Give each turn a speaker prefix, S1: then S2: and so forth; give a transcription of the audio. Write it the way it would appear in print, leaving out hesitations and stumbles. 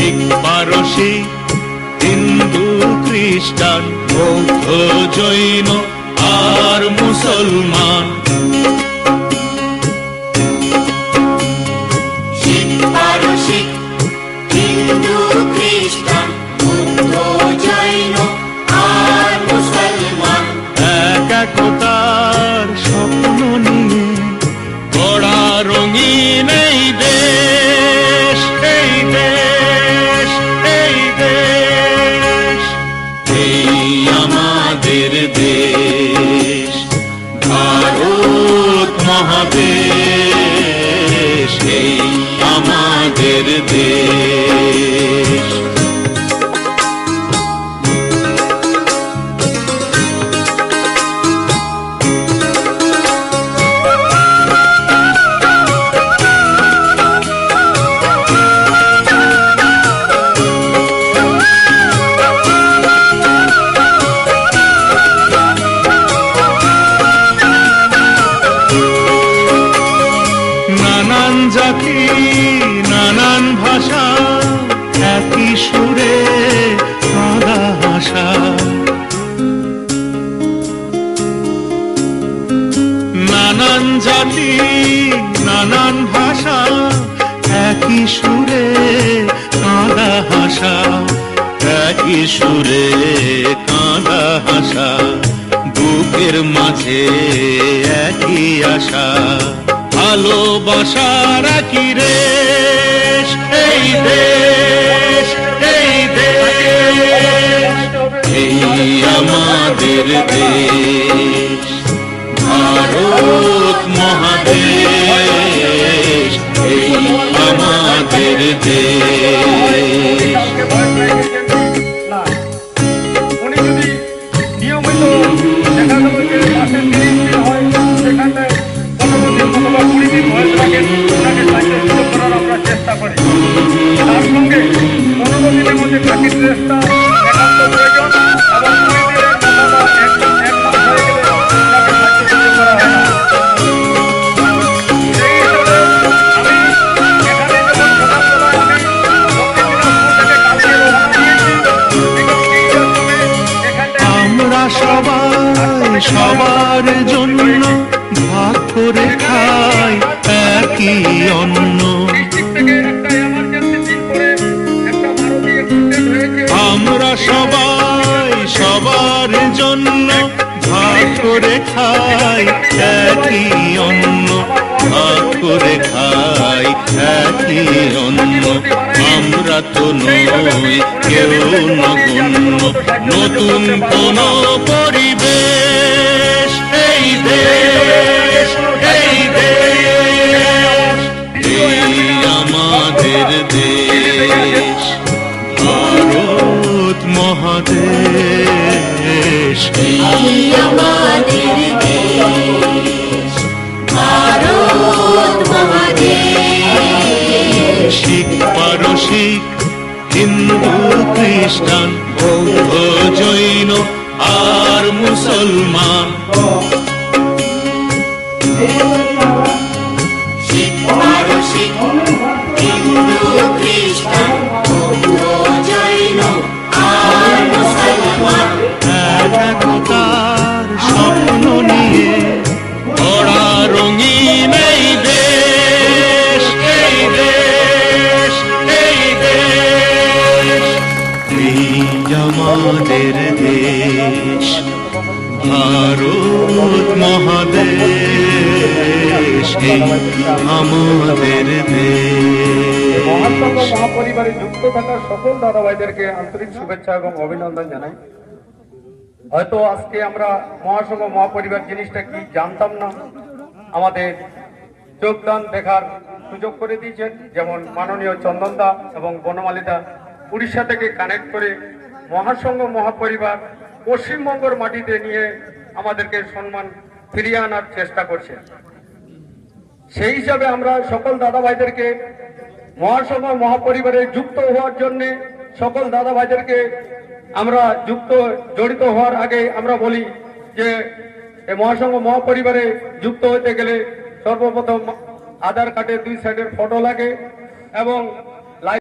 S1: শিখ পারসী হিন্দু খ্রিস্টান বৌদ্ধ জৈন আর মুসলমান।
S2: শিখ পারসী হিন্দু খ্রিস্টান বৌদ্ধ জৈন আর মুসলমান
S1: একতার স্বপ্ন নিয়ে গড়া রঙিন এই দেশ, এই দেশ, এই দেশ, এই আমাদের দেশ ভারত মহাদেশ, এই আমাদের দেশ। নানান জাতি নানান ভাষা একই সুরে কাঁদা ভাষা। নানান জাতি নানান ভাষা একই সুরে কাঁদা ভাষা, একই সুরে কাঁদা ভাষা, বুকের মাঝে একই আশা, ভালোবাসার একই রেশ, এই দেশ, এই দেশ, এই আমাদের দেশ ভারত মহাদেশ, এই আমাদের দেশ।
S3: উনি যদি নিয়মিত দেখা গেল যে মাসে 30 দিন হয়, সেখানে 15 দিন অথবা 20 দিন হয়ে থাকে, ওনাকে সাহায্য সুযোগ করার আমরা চেষ্টা করি। তার সঙ্গে 15 দিনের মধ্যে বাকি ড্রেসটা একান্ত প্রয়োজন এবং 20 দিনের অথবা এক মাস হয়ে গেলে ওনাকে সাহায্য সুযোগ করা হয় না। সেই হিসেবে আমি এখানে যেমন সকালবেলায় আমি দক্ষিণ দিনাজপুর থেকে কালকে রওনা দিয়েছি, বিগত 3 সময় এখানটায়
S1: আমরা সবাই সবার জন্য ভাগ করে খাই একই অন্ন। আমরা সবাই সবার জন্য ভাগ করে খাই একই অন্ন, ভাগ করে খাই একই অন্ন। আমরা তো নই কেউ নগণ্য, নতুন কোন পরিবেশ, এই দেশ, এই দেশ, এই আমাদের দেশ ভারত মহাদেশ, এই
S2: আমাদের দেশ ভারত মহাদেশ।
S1: শিখ পারসিক হিন্দু খ্রিস্টান বৌদ্ধ জৈন আর মুসলমান।
S2: শিখ পারসী হিন্দু খ্রিস্টান বৌদ্ধ জৈন আর মুসলমান
S1: একতার স্বপ্ন নিয়ে গড়া রঙিন এই দেশ, এই দেশ, এই দেশ, এই আমাদের দেশ ভারত মহাদেশ, এই আমাদের দেশ।
S3: মহাসংঘ মহাপরিবারে যুক্ত থাকা সকল দাদাভাইদেরকে আন্তরিক শুভেচ্ছা এবং অভিনন্দন জানাই। হয়তো আজকে আমরা মহাসংঘ মহাপরিবার জিনিসটা কি জানতাম না, আমাদের যোগদান দেখার সুযোগ করে দিয়েছেন। যেমন মাননীয় চন্দনদা এবং বনমালীদা উড়িষ্যা থেকে কানেক্ট করে মহাসংঘ মহাপরিবার পশ্চিমবঙ্গের মাটিতে নিয়ে আমাদেরকে সম্মান ফিরিয়ে আনার চেষ্টা করছে। সেই হিসাবে আমরা সকল দাদা ভাইদেরকে মহাসংঘ মহাপরিবারে যুক্ত হওয়ার জন্য সকল দাদা ভাইদেরকে আমরা জড়িত হওয়ার আগে আমরা বলি যে এই মহাসংঘ মহাপরিবারে যুক্ত হতে গেলে সর্বপ্রথম আধার কার্ডের 2 সাইডের ফটো লাগে এবং